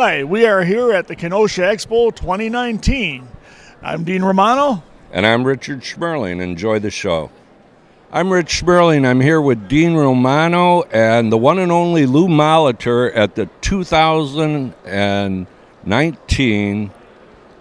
right, we are here at the Kenosha Expo 2019. I'm Dean Romano. And I'm Richard Schmerling. Enjoy the show. I'm Rich Schmerling. I'm here with Dean Romano and the one and only Lou Molitor at the 2019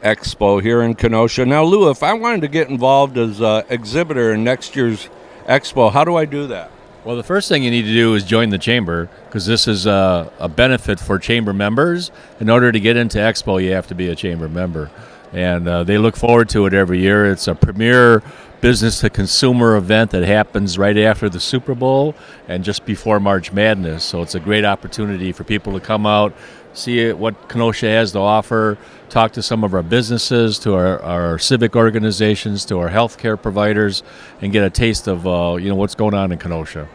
Expo here in Kenosha. Now, Lou, if I wanted to get involved as an exhibitor in next year's Expo, how do I do that? Well, the first thing you need to do is join the chamber, because this is a benefit for chamber members. In order to get into Expo, you have to be a chamber member. And they look forward to it every year. It's a premier business-to-consumer event that happens right after the Super Bowl and just before March Madness. So it's a great opportunity for people to come out, see what Kenosha has to offer, talk to some of our businesses, to our civic organizations, to our healthcare providers, and get a taste of what's going on in Kenosha.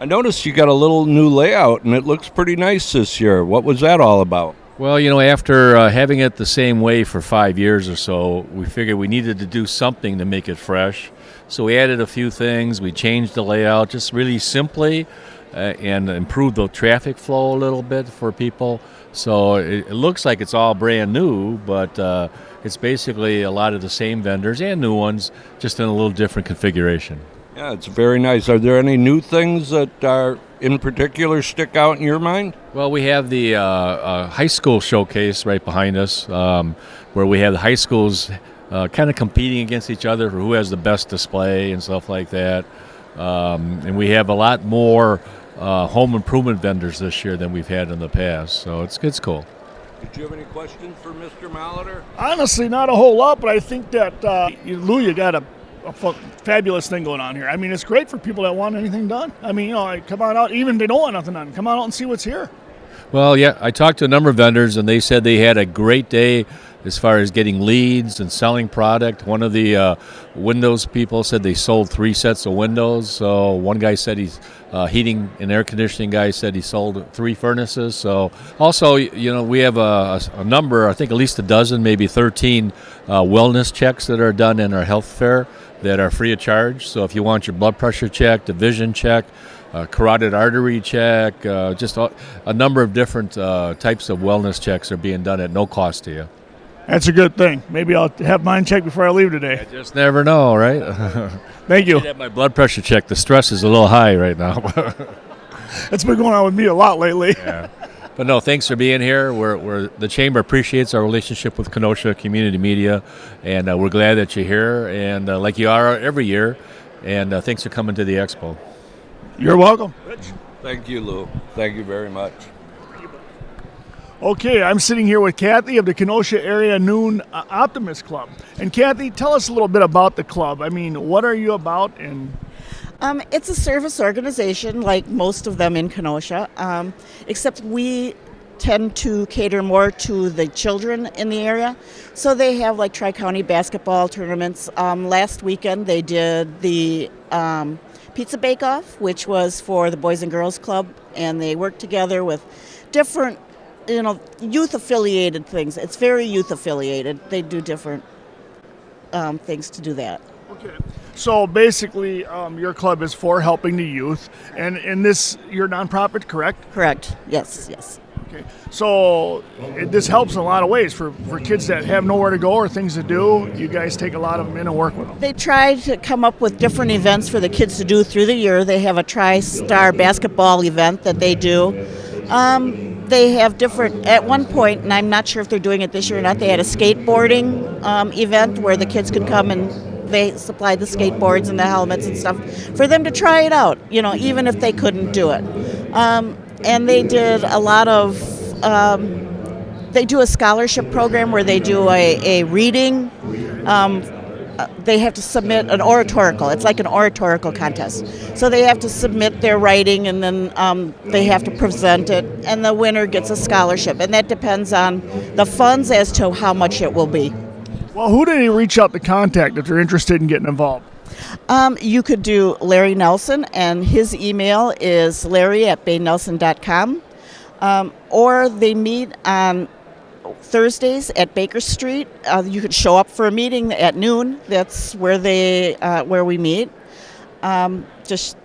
I noticed you got a little new layout, and it looks pretty nice this year. What was that all about? Well, after having it the same way for 5 years or so, we figured we needed to do something to make it fresh. So we added a few things. We changed the layout just really simply and improved the traffic flow a little bit for people. So it looks like it's all brand new, but it's basically a lot of the same vendors and new ones, just in a little different configuration. Yeah, it's very nice. Are there any new things that are in particular stick out in your mind? Well, we have the high school showcase right behind us, where we have the high schools kind of competing against each other for who has the best display and stuff like that. And we have a lot more home improvement vendors this year than we've had in the past, so it's cool. Did you have any questions for Mr. Molitor? Honestly, not a whole lot, but I think that, Lou, you got a fabulous thing going on here. I mean, it's great for people that want anything done. I mean, come on out, even if they don't want nothing done, come on out and see what's here. Well, yeah, I talked to a number of vendors, and they said they had a great day as far as getting leads and selling product. One of the windows people said they sold 3 sets of windows. So one guy said he's heating and air conditioning guy said he sold 3 furnaces. So also, we have a number, I think at least a dozen, maybe 13 wellness checks that are done in our health fair that are free of charge. So if you want your blood pressure checked, a vision check, carotid artery check, just a number of different types of wellness checks are being done at no cost to you. That's a good thing. Maybe I'll have mine checked before I leave today. I just never know, right? Thank you. I have my blood pressure checked. The stress is a little high right now. That's been going on with me a lot lately. Yeah. But no, thanks for being here. The Chamber appreciates our relationship with Kenosha Community Media, and we're glad that you're here, and like you are every year, and thanks for coming to the Expo. You're welcome. Rich. Thank you, Lou. Thank you very much. Okay, I'm sitting here with Kathy of the Kenosha Area Noon Optimist Club. And Kathy, tell us a little bit about the club. I mean, what are you about? And it's a service organization like most of them in Kenosha, except we tend to cater more to the children in the area. So they have like Tri-County basketball tournaments. Last weekend they did the Pizza Bake-Off, which was for the Boys and Girls Club, and they worked together with different youth-affiliated things. It's very youth-affiliated. They do different things to do that. Okay. So basically, your club is for helping the youth, and in this, you're a nonprofit, correct? Correct. Yes. Okay. So this helps in a lot of ways for kids that have nowhere to go or things to do. You guys take a lot of them in and work with them. They try to come up with different events for the kids to do through the year. They have a Tri-Star basketball event that they do. They have different, at one point, and I'm not sure if they're doing it this year or not, they had a skateboarding event where the kids could come and they supplied the skateboards and the helmets and stuff for them to try it out, even if they couldn't do it. And they did a lot of, they do a scholarship program where they do a reading. They have to submit an oratorical. It's like an oratorical contest. So they have to submit their writing, and then they have to present it, and the winner gets a scholarship. And that depends on the funds as to how much it will be. Well, who do they reach out to contact if they're interested in getting involved? You could do Larry Nelson, and his email is larry@baynelson.com. Or they meet on Thursdays at Baker Street. You could show up for a meeting at noon. That's where we meet. Just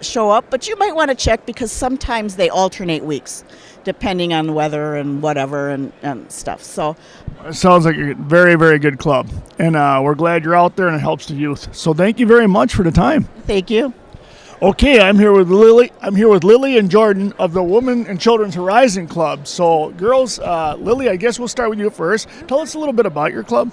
show up, but you might want to check because sometimes they alternate weeks depending on weather and whatever and stuff. So It sounds like a very, very good club. And we're glad you're out there and it helps the youth. So thank you very much for the time. thank you. Okay, I'm here with Lily. I'm here with Lily and Jordan of the Women and Children's Horizon Club. So, girls, Lily, I guess we'll start with you first. Tell us a little bit about your club.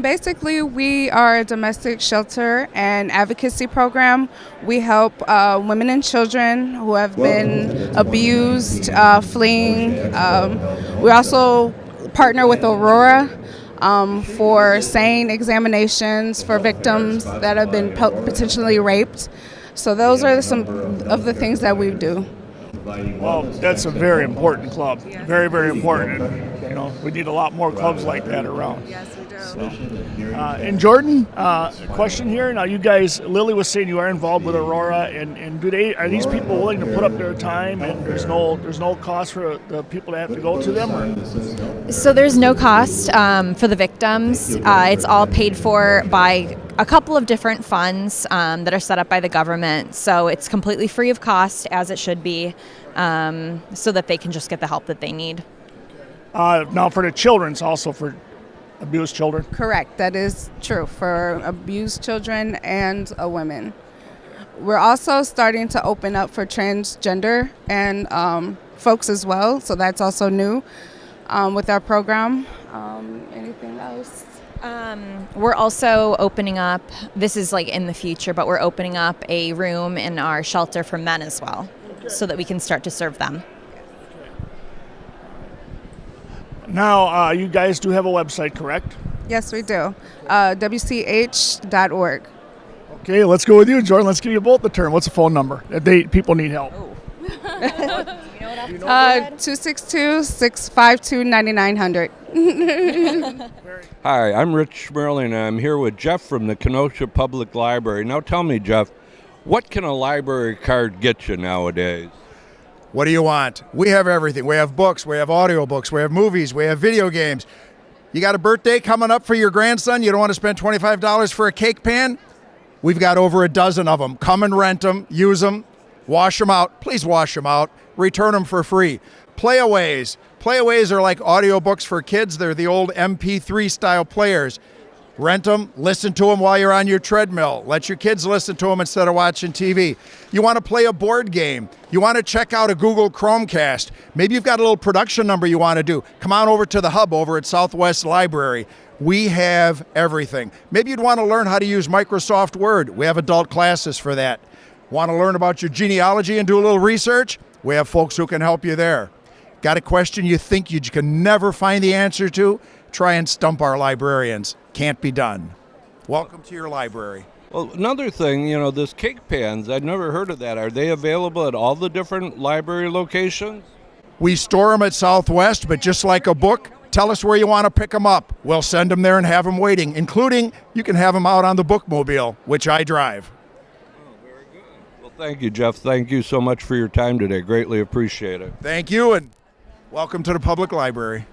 Basically, we are a domestic shelter and advocacy program. We help women and children who have been abused, fleeing. We also partner with Aurora for SANE examinations for victims that have been potentially raped. So those are some of the things that we do. Well, that's a very important club. Very, very important. And, we need a lot more clubs like that around. Yes, we do. So, and Jordan, a question here. Now, you guys, Lily was saying you are involved with Aurora, and are these people willing to put up their time, and there's no cost for the people that have to go to them? Or? So there's no cost for the victims. It's all paid for by a couple of different funds that are set up by the government. So it's completely free of cost, as it should be, so that they can just get the help that they need. Now, for the children, it's also for abused children. Correct. That is true for abused children and women. We're also starting to open up for transgender and folks as well. So that's also new with our program. Anything else? We're also opening up, this is like in the future, but we're opening up a room in our shelter for men as well, so that we can start to serve them. Now, you guys do have a website, correct? Yes, we do. WCH.org. Okay, let's go with you, Jordan. Let's give you both the term. What's the phone number? People need help. 262-652-9900. Hi, I'm Rich Schmerling, and I'm here with Jeff from the Kenosha Public Library. Now tell me, Jeff, what can a library card get you nowadays? What do you want? We have everything. We have books, we have audiobooks, we have movies, we have video games. You got a birthday coming up for your grandson? You don't want to spend $25 for a cake pan? We've got over a dozen of them. Come and rent them, use them, wash them out. Please wash them out. Return them for free. Playaways. Playaways are like audiobooks for kids. They're the old MP3 style players. Rent them, listen to them while you're on your treadmill. Let your kids listen to them instead of watching TV. You want to play a board game. You want to check out a Google Chromecast. Maybe you've got a little production number you want to do. Come on over to the hub over at Southwest Library. We have everything. Maybe you'd want to learn how to use Microsoft Word. We have adult classes for that. Want to learn about your genealogy and do a little research? We have folks who can help you there. Got a question you think you can never find the answer to? Try and stump our librarians. Can't be done. Welcome to your library. Well, another thing, this cake pans, I'd never heard of that. Are they available at all the different library locations? We store them at Southwest, but just like a book, tell us where you want to pick them up. We'll send them there and have them waiting, including you can have them out on the bookmobile, which I drive. Oh, very good. Well, thank you, Jeff. Thank you so much for your time today. Greatly appreciate it. Thank you, and welcome to the public library.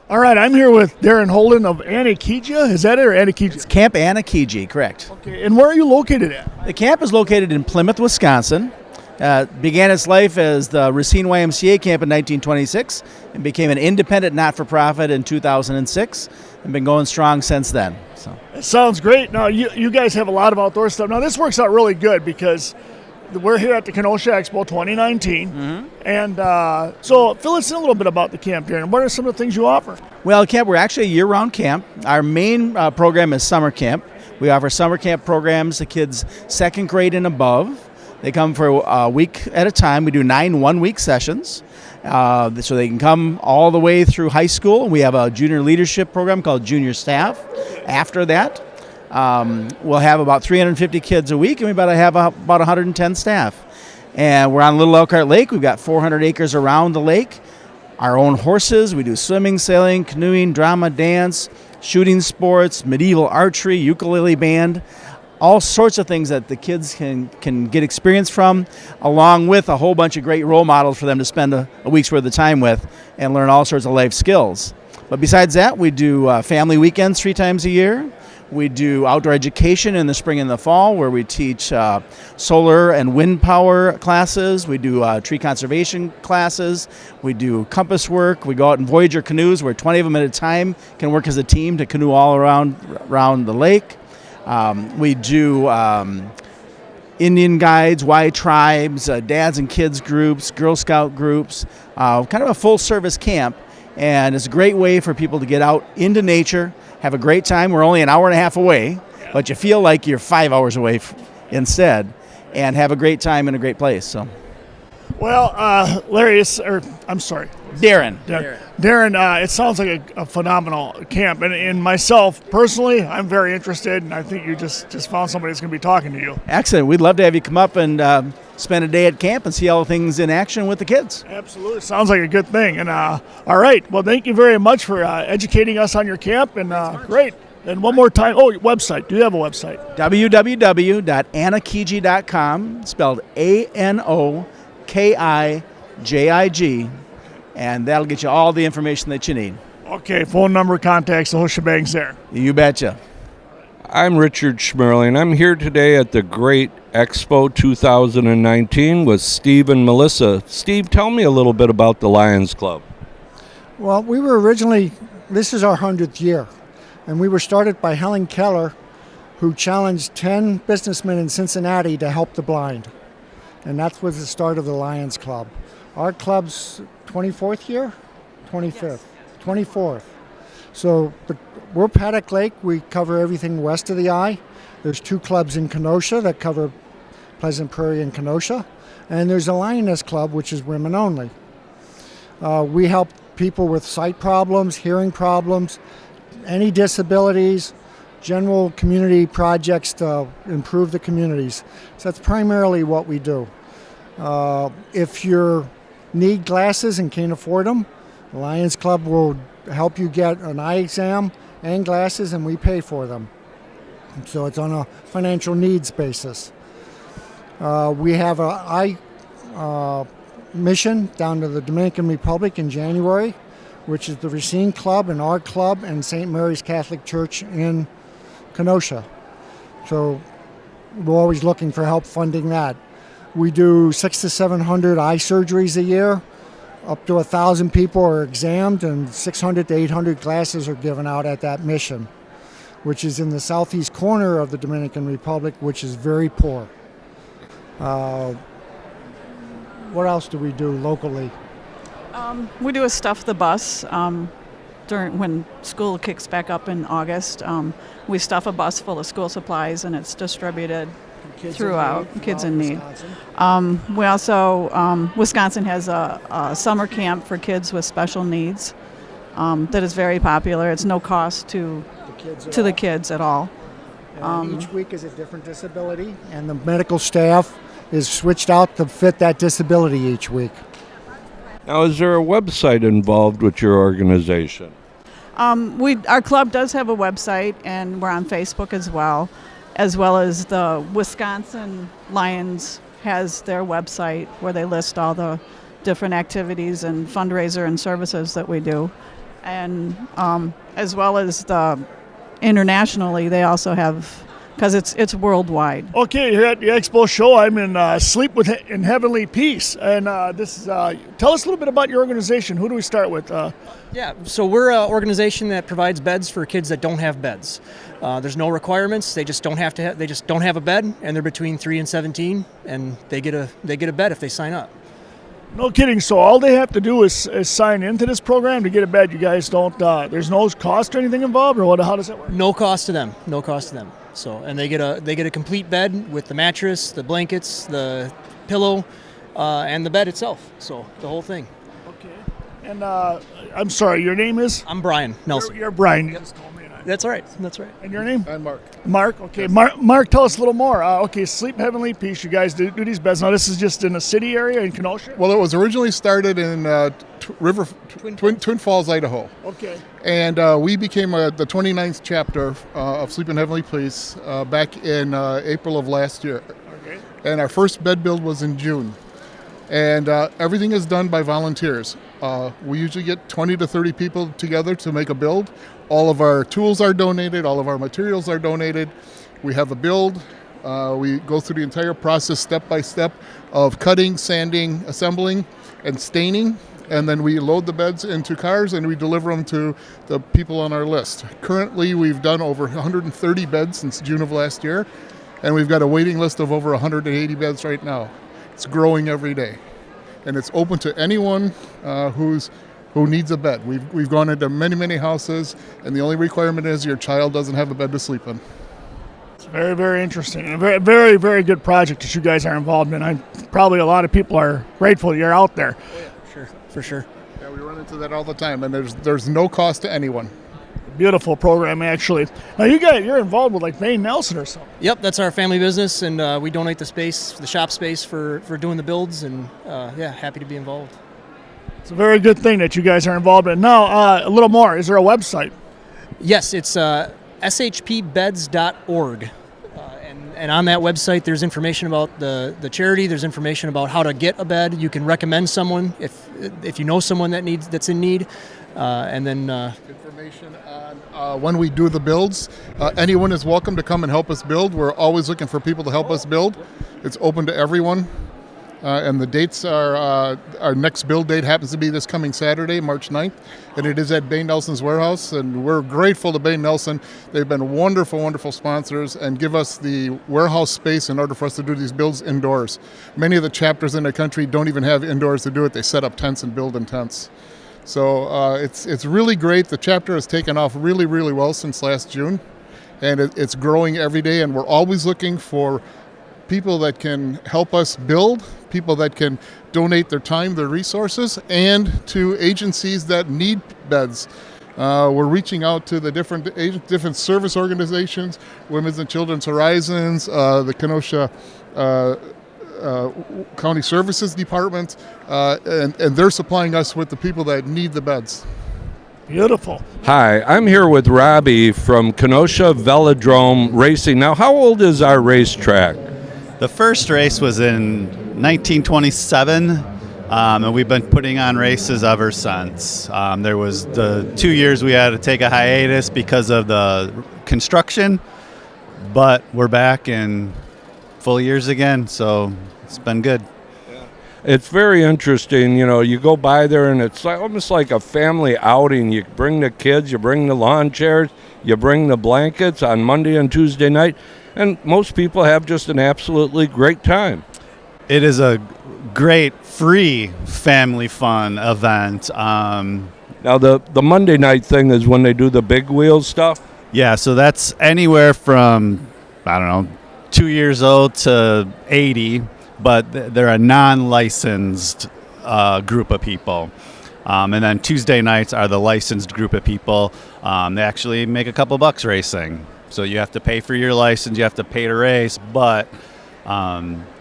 All right, I'm here with Darren Holden of Anakeja. Is that it, or Anakeja? It's Camp Anakeja, correct. Okay, and where are you located at? The camp is located in Plymouth, Wisconsin. Began its life as the Racine YMCA camp in 1926 and became an independent not-for-profit in 2006 and been going strong since then. So. It sounds great. Now, you guys have a lot of outdoor stuff. Now, this works out really good because we're here at the Kenosha Expo 2019. Mm-hmm. And so fill us in a little bit about the camp, Darren. What are some of the things you offer? Well, camp, we're actually a year-round camp. Our main program is summer camp. We offer summer camp programs to kids second grade and above. They come for a week at a time. We do 9 one-week sessions. So they can come all the way through high school. We have a junior leadership program called Junior Staff. After that, we'll have about 350 kids a week, and we about have about 110 staff. And we're on Little Elkhart Lake. We've got 400 acres around the lake. Our own horses. We do swimming, sailing, canoeing, drama, dance, shooting sports, medieval archery, ukulele band. All sorts of things that the kids can get experience from, along with a whole bunch of great role models for them to spend a week's worth of time with and learn all sorts of life skills. But besides that, we do family weekends 3 times a year. We do outdoor education in the spring and the fall, where we teach solar and wind power classes. We do tree conservation classes. We do compass work. We go out in Voyager canoes, where 20 of them at a time can work as a team to canoe all around the lake. We do Indian guides, white tribes, dads and kids groups, Girl Scout groups, kind of a full-service camp. And it's a great way for people to get out into nature, have a great time. We're only an hour and a half away, but you feel like you're 5 hours away instead, and have a great time in a great place. So, Well, Larry, Darren. Darren, it sounds like a phenomenal camp, and myself personally, I'm very interested, and I think you just found somebody that's going to be talking to you. Excellent. We'd love to have you come up and spend a day at camp and see all the things in action with the kids. Absolutely, sounds like a good thing. And all right, well, thank you very much for educating us on your camp, and great. And one more time, your website. Do you have a website? www.anokijig.com, spelled ANOKIJIG, and that'll get you all the information that you need. Okay, phone number, contacts, the whole shebang's there. You betcha. I'm Richard Schmerling, and I'm here today at the Great Expo 2019 with Steve and Melissa. Steve, tell me a little bit about the Lions Club. Well, we were originally, this is our 100th year, and we were started by Helen Keller, who challenged 10 businessmen in Cincinnati to help the blind. And that was the start of the Lions Club. Our club's 24th year? 25th? Yes. 24th. So we're Paddock Lake. We cover everything west of the eye. There's 2 clubs in Kenosha that cover Pleasant Prairie and Kenosha. And there's a Lioness Club, which is women only. We help people with sight problems, hearing problems, any disabilities, general community projects to improve the communities. So that's primarily what we do. If you need glasses and can't afford them, the Lions Club will help you get an eye exam and glasses, and we pay for them. So it's on a financial needs basis. We have an eye mission down to the Dominican Republic in January, which is the Racine Club and our club and St. Mary's Catholic Church in Kenosha. So we're always looking for help funding that. We do 600 to 700 eye surgeries a year. Up to 1,000 people are examined, and 600 to 800 glasses are given out at that mission, which is in the southeast corner of the Dominican Republic, which is very poor. What else do we do locally? We do a Stuff the Bus during when school kicks back up in August. We stuff a bus full of school supplies, and it's distributed throughout kids in need. We also, Wisconsin has a summer camp for kids with special needs that is very popular. It's no cost to the kids at all. Each week is a different disability, and the medical staff is switched out to fit that disability each week. Now, is there a website involved with your organization? Our club does have a website, and we're on Facebook as well as the Wisconsin Lions has their website where they list all the different activities and fundraiser and services that we do. And as well as internationally, they also have, because it's worldwide. Okay, here at the Expo show, I'm in Sleep in Heavenly Peace, and this is. Tell us a little bit about your organization. Who do we start with? So we're an organization that provides beds for kids that don't have beds. There's no requirements. They just don't have a bed, and they're between 3 and 17, and they get a bed if they sign up. No kidding. So all they have to do is sign into this program to get a bed. You guys don't. There's no cost or anything involved, or what? How does that work? No cost to them. No cost to them. So, and they get a complete bed with the mattress, the blankets, the pillow, and the bed itself. So the whole thing. Okay. And I'm sorry, your name is? I'm Brian Nelson. You're Brian. You just told me. That's all right. That's right. And your name? I'm Mark. Mark. Okay. Mark, tell us a little more. Okay, Sleep Heavenly Peace. You guys do these beds. Now, this is just in the city area in Kenosha? Well, it was originally started in Twin Falls, Idaho. Okay. And we became the 29th chapter of Sleep in Heavenly Peace back in April of last year. Okay. And our first bed build was in June. And everything is done by volunteers. We usually get 20 to 30 people together to make a build. All of our tools are donated. All of our materials are donated. We have a build. We go through the entire process step by step of cutting, sanding, assembling, and staining. And then we load the beds into cars and we deliver them to the people on our list. Currently, we've done over 130 beds since June of last year, and we've got a waiting list of over 180 beds right now. It's growing every day, and it's open to anyone who needs a bed. We've gone into many houses, and the only requirement is your child doesn't have a bed to sleep in. It's very, very interesting, and a very, very, very good project that you guys are involved in. Probably a lot of people are grateful you're out there. Oh, yeah. Sure, for sure. Yeah, we run into that all the time, and there's no cost to anyone. Beautiful program, actually. Now you're involved with like Bain Nelson or something. Yep, that's our family business, and we donate the shop space for doing the builds, and happy to be involved. It's a very good thing that you guys are involved in. Now, a little more. Is there a website? Yes, it's shpbeds.org. And on that website, there's information about the charity. There's information about how to get a bed. You can recommend someone if you know someone that's in need. And then information on when we do the builds. Anyone is welcome to come and help us build. We're always looking for people to help us build. It's open to everyone. And the dates are, our next build date happens to be this coming Saturday, March 9th, and it is at Bain Nelson's warehouse, and we're grateful to Bain Nelson. They've been wonderful, wonderful sponsors and give us the warehouse space in order for us to do these builds indoors. Many of the chapters in the country don't even have indoors to do it. They set up tents and build in tents. So it's really great. The chapter has taken off really, really well since last June, and it's growing every day, and we're always looking for people that can help us build, people that can donate their time, their resources, and to agencies that need beds. We're reaching out to the different service organizations, Women's and Children's Horizons, the Kenosha County Services Department, and they're supplying us with the people that need the beds. Beautiful. Hi, I'm here with Robbie from Kenosha Velodrome Racing. Now, how old is our racetrack? The first race was in 1927, and we've been putting on races ever since. There was the 2 years we had to take a hiatus because of the construction, but we're back in full years again, so it's been good. It's very interesting. You know, you go by there and it's almost like a family outing. You bring the kids, you bring the lawn chairs, you bring the blankets on Monday and Tuesday night, and most people have just an absolutely great time. It is a great free family fun event. Now the Monday night thing is when they do the big wheel stuff? Yeah, so that's anywhere from, 2 years old to 80, but they're a non-licensed group of people. And then Tuesday nights are the licensed group of people. They actually make a couple bucks racing. So you have to pay for your license, you have to pay to race, but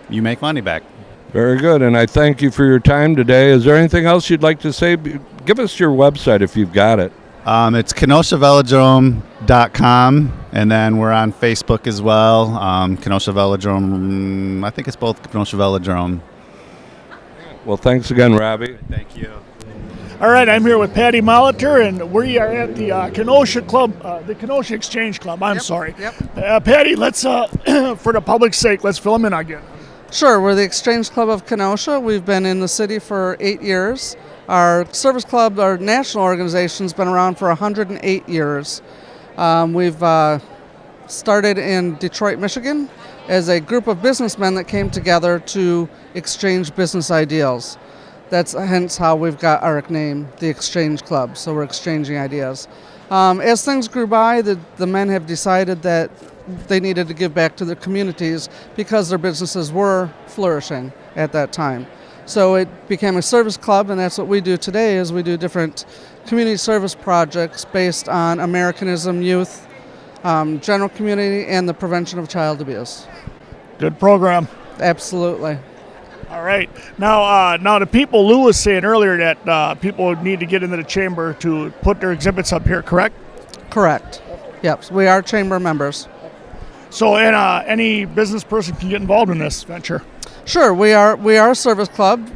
you make money back. Very good, and I thank you for your time today. Is there anything else you'd like to say? Give us your website if you've got it. It's KenoshaVelodrome.com, and then we're on Facebook as well. Kenosha Velodrome, I think it's both Kenosha Velodrome. Well, thanks again, Robbie. Thank you. All right, I'm here with Patty Molitor, and we are at the Kenosha Club, the Kenosha Exchange Club. I'm sorry. Yep. Patty, let's, for the public's sake, let's fill them in again. Sure, we're the Exchange Club of Kenosha. We've been in the city for 8 years. Our service club, our national organization, has been around for 108 years. We've started in Detroit, Michigan, as a group of businessmen that came together to exchange business ideals. That's hence how we've got our name, the Exchange Club, so we're exchanging ideas. As things grew by, the men have decided that they needed to give back to their communities because their businesses were flourishing at that time. So it became a service club, and that's what we do today, is we do different community service projects based on Americanism, youth, general community, and the prevention of child abuse. Good program. Absolutely. All right. Now the people, Lou was saying earlier that people need to get into the chamber to put their exhibits up here, correct? Correct. Yep. We are chamber members. So any business person can get involved in this venture? Sure, we are a service club.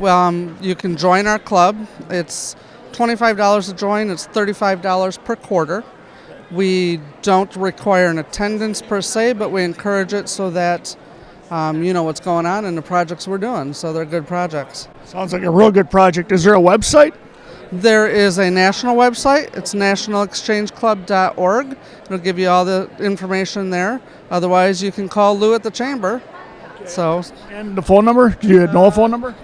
You can join our club. It's $25 to join. It's $35 per quarter. We don't require an attendance per se, but we encourage it so that you know what's going on in the projects we're doing. So they're good projects. Sounds like a real good project. Is there a website? There is a national website. It's nationalexchangeclub.org. It'll give you all the information there. Otherwise, you can call Lou at the chamber. So. And the phone number? Do you know a phone number?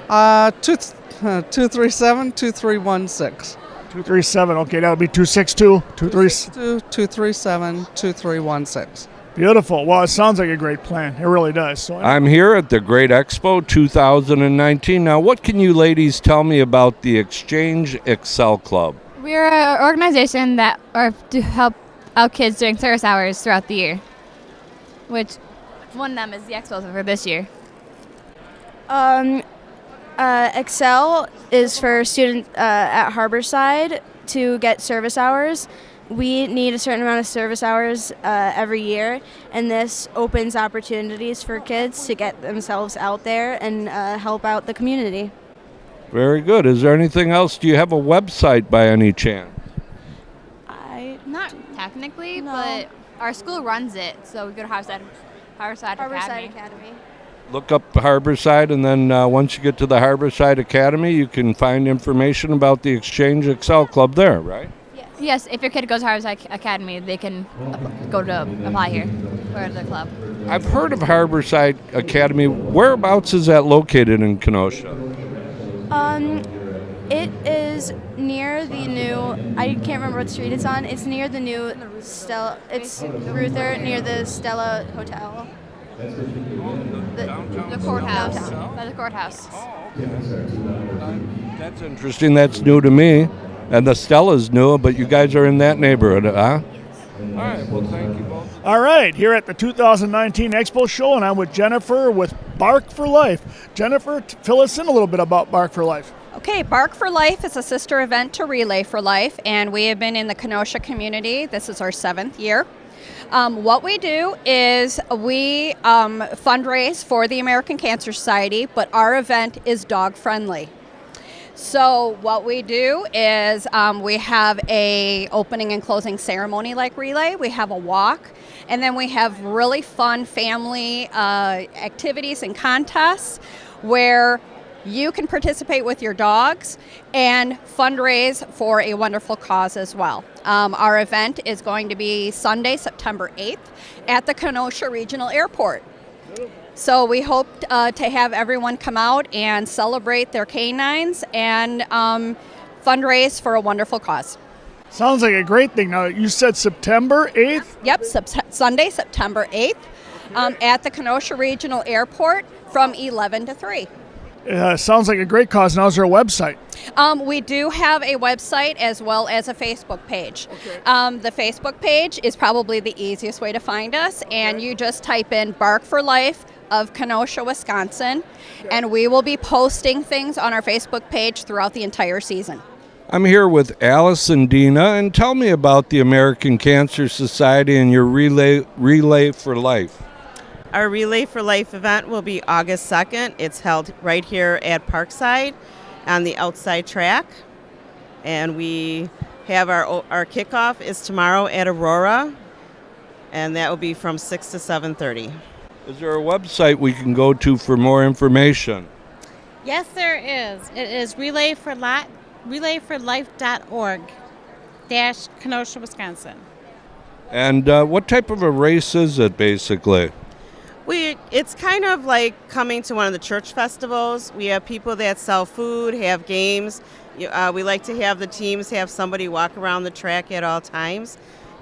237-2316. 237. Okay, that would be 262-237. 237-2316. Beautiful. Well, it sounds like a great plan. It really does. So I'm here at the Great Expo 2019. Now, what can you ladies tell me about the Exchange Excel Club? We're an organization that are to help out kids during service hours throughout the year, which one of them is the Expo for this year. Excel is for students at Harborside to get service hours. We need a certain amount of service hours every year, and this opens opportunities for kids to get themselves out there and help out the community. Very good. Is there anything else? Do you have a website by any chance? Not technically, but our school runs it, so we go to Harborside Academy. Look up Harborside, and then once you get to the Harborside Academy, you can find information about the Exchange Excel Club there, right? Yes, if your kid goes to Harborside Academy, they can go to apply here for the club. I've heard of Harborside Academy. Whereabouts is that located in Kenosha? It is near the new, I can't remember what street it's on. It's near the new Stella, it's Ruther, near the Stella Hotel. The courthouse. By the courthouse. That's interesting. That's new to me. And the Stella's new, but you guys are in that neighborhood, huh? All right, well, thank you both. All right, here at the 2019 Expo Show, and I'm with Jennifer with Bark for Life. Jennifer, fill us in a little bit about Bark for Life. Okay, Bark for Life is a sister event to Relay for Life, and we have been in the Kenosha community. This is our 7th year. What we do is we fundraise for the American Cancer Society, but our event is dog friendly. So what we do is we have a opening and closing ceremony like Relay. We have a walk, and then we have really fun family activities and contests where you can participate with your dogs and fundraise for a wonderful cause as well. Our event is going to be Sunday, September 8th at the Kenosha Regional Airport. So we hope to have everyone come out and celebrate their canines and fundraise for a wonderful cause. Sounds like a great thing. Now, you said September 8th? Yep, Sunday, September 8th at the Kenosha Regional Airport from 11 to 3. Sounds like a great cause. Now, is there a website? We do have a website as well as a Facebook page. Okay. The Facebook page is probably the easiest way to find us, and you just type in Bark for Life of Kenosha, Wisconsin, and we will be posting things on our Facebook page throughout the entire season. I'm here with Alice and Dina, and tell me about the American Cancer Society and your Relay for Life. Our Relay for Life event will be August 2nd. It's held right here at Parkside on the outside track. And we have our kickoff is tomorrow at Aurora, and that will be from 6 to 7:30. Is there a website we can go to for more information? Yes, there is. It is relayforlife.org -- Kenosha, Wisconsin. And what type of a race is it, basically? It's kind of like coming to one of the church festivals. We have people that sell food, have games. We like to have the teams have somebody walk around the track at all times.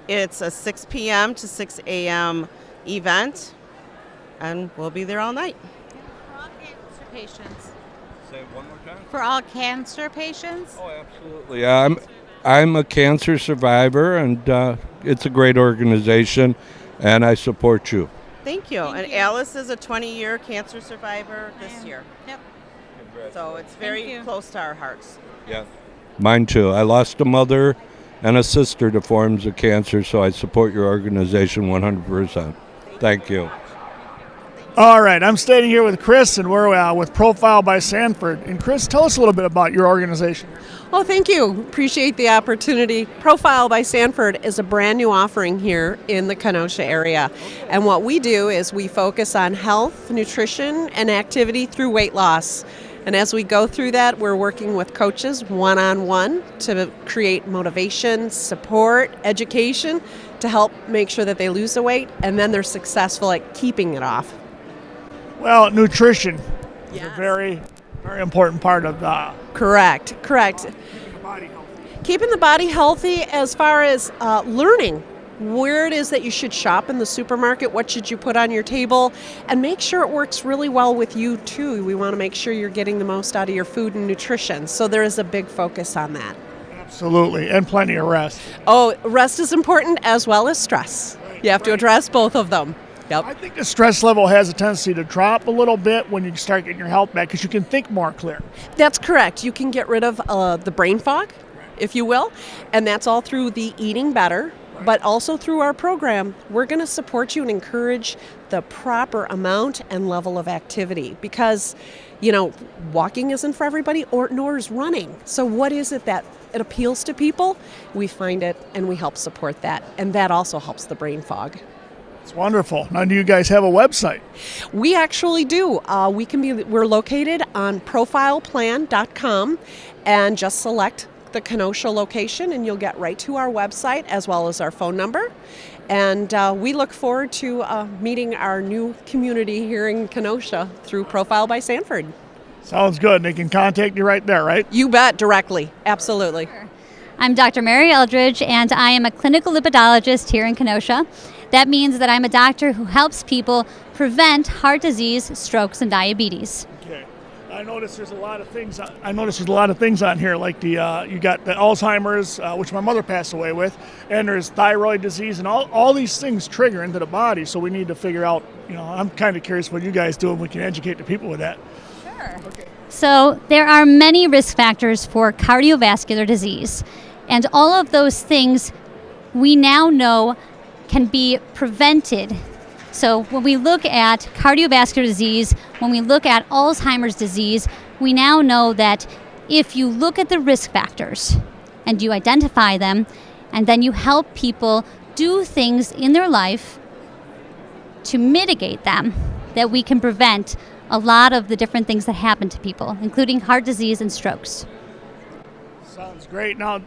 It's a 6 p.m. to 6 a.m. event, and we'll be there all night. For all cancer patients. Say it one more time. For all cancer patients? Oh, absolutely. I'm a cancer survivor, and it's a great organization, and I support you. Thank you. And Alice is a 20-year cancer survivor this year. Yep. So it's very close to our hearts. Yeah. Mine too. I lost a mother and a sister to forms of cancer, so I support your organization 100%. Thank you. All right, I'm standing here with Chris, and we're with Profile by Sanford. And Chris, tell us a little bit about your organization. Oh, thank you. Appreciate the opportunity. Profile by Sanford is a brand new offering here in the Kenosha area. And what we do is we focus on health, nutrition, and activity through weight loss. And as we go through that, we're working with coaches one-on-one to create motivation, support, education to help make sure that they lose the weight, and then they're successful at keeping it off. Well, nutrition is a very, very important part of the... Correct. Keeping the body healthy as far as learning where it is that you should shop in the supermarket, what should you put on your table, and make sure it works really well with you too. We want to make sure you're getting the most out of your food and nutrition. So there is a big focus on that. Absolutely, and plenty of rest. Oh, rest is important as well as stress. You have to address both of them. Yep. I think the stress level has a tendency to drop a little bit when you start getting your health back because you can think more clear. That's correct. You can get rid of the brain fog, if you will, and that's all through the eating better, but also through our program. We're going to support you and encourage the proper amount and level of activity because, you know, walking isn't for everybody, nor is running. So what is it that it appeals to people? We find it and we help support that, and that also helps the brain fog. It's wonderful. Now, do you guys have a website? We actually do. We're located on profileplan.com, and just select the Kenosha location and you'll get right to our website as well as our phone number. And we look forward to meeting our new community here in Kenosha through Profile by Sanford. Sounds good. They can contact you right there, right? You bet, directly. Absolutely. I'm Dr. Mary Eldridge, and I am a clinical lipidologist here in Kenosha. That means that I'm a doctor who helps people prevent heart disease, strokes, and diabetes. Okay. I noticed there's a lot of things. On here, like you got the Alzheimer's, which my mother passed away with, and there's thyroid disease, and all these things trigger into the body. So we need to figure out. I'm kind of curious what you guys do, and we can educate the people with that. Sure. Okay. So there are many risk factors for cardiovascular disease, and all of those things we now know can be prevented. So when we look at cardiovascular disease, when we look at Alzheimer's disease, we now know that if you look at the risk factors and you identify them, and then you help people do things in their life to mitigate them, that we can prevent a lot of the different things that happen to people, including heart disease and strokes. Sounds great. Now,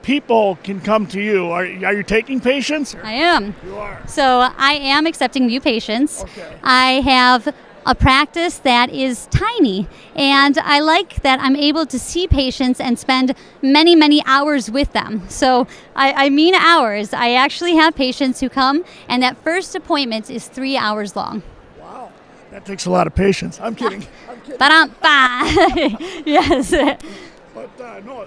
people can come to you. Are you taking patients? I am. You are. So I am accepting new patients. Okay. I have a practice that is tiny, and I like that I'm able to see patients and spend many, many hours with them. So I mean hours. I actually have patients who come, and that first appointment is 3 hours long. Wow. That takes a lot of patience. I'm kidding. Ba-dum-ba. Yes. But no,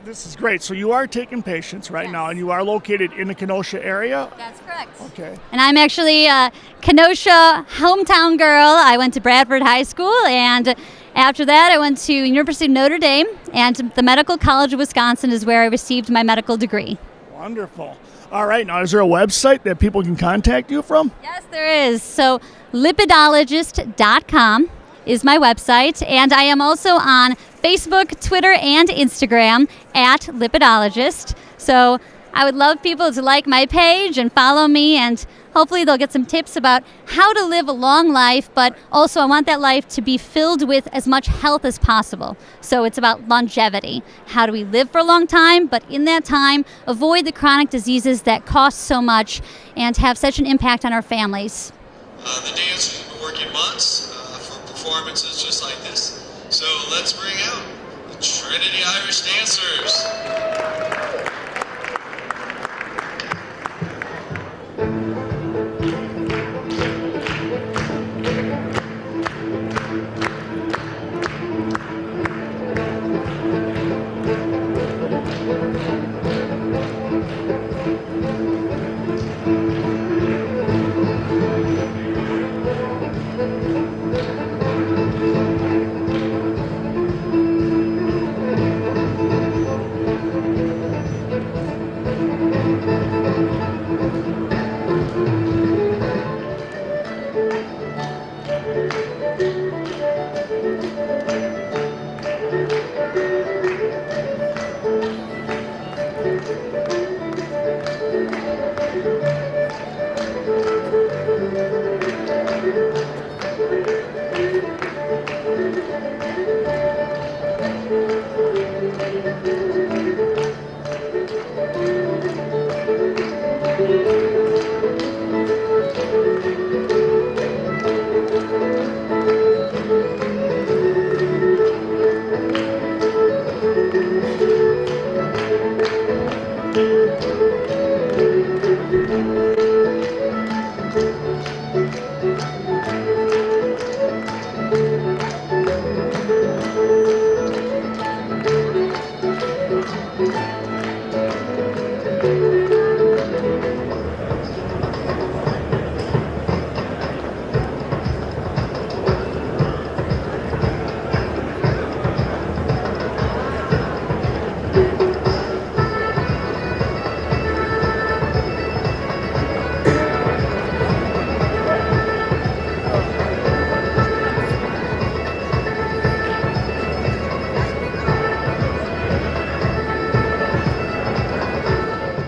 this is great. So you are taking patients right now, and you are located in the Kenosha area? That's correct. Okay. And I'm actually a Kenosha hometown girl. I went to Bradford High School, and after that I went to University of Notre Dame, and the Medical College of Wisconsin is where I received my medical degree. Wonderful. All right. Now, is there a website that people can contact you from? Yes, there is. So lipidologist.com is my website, and I am also on Facebook, Twitter, and Instagram at Lipidologist. So I would love people to like my page and follow me, and hopefully they'll get some tips about how to live a long life, but also I want that life to be filled with as much health as possible. So it's about longevity. How do we live for a long time, but in that time, avoid the chronic diseases that cost so much and have such an impact on our families. The dance has been working months for performances just like this. So let's bring out the Trinity Irish Dancers.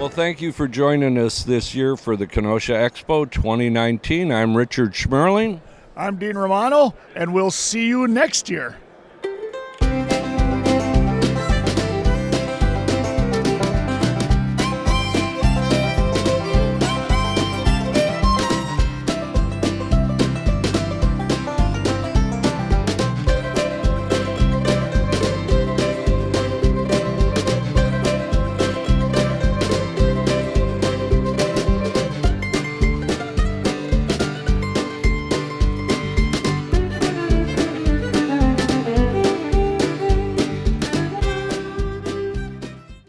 Well, thank you for joining us this year for the Kenosha Expo 2019. I'm Richard Schmerling. I'm Dean Romano, and we'll see you next year.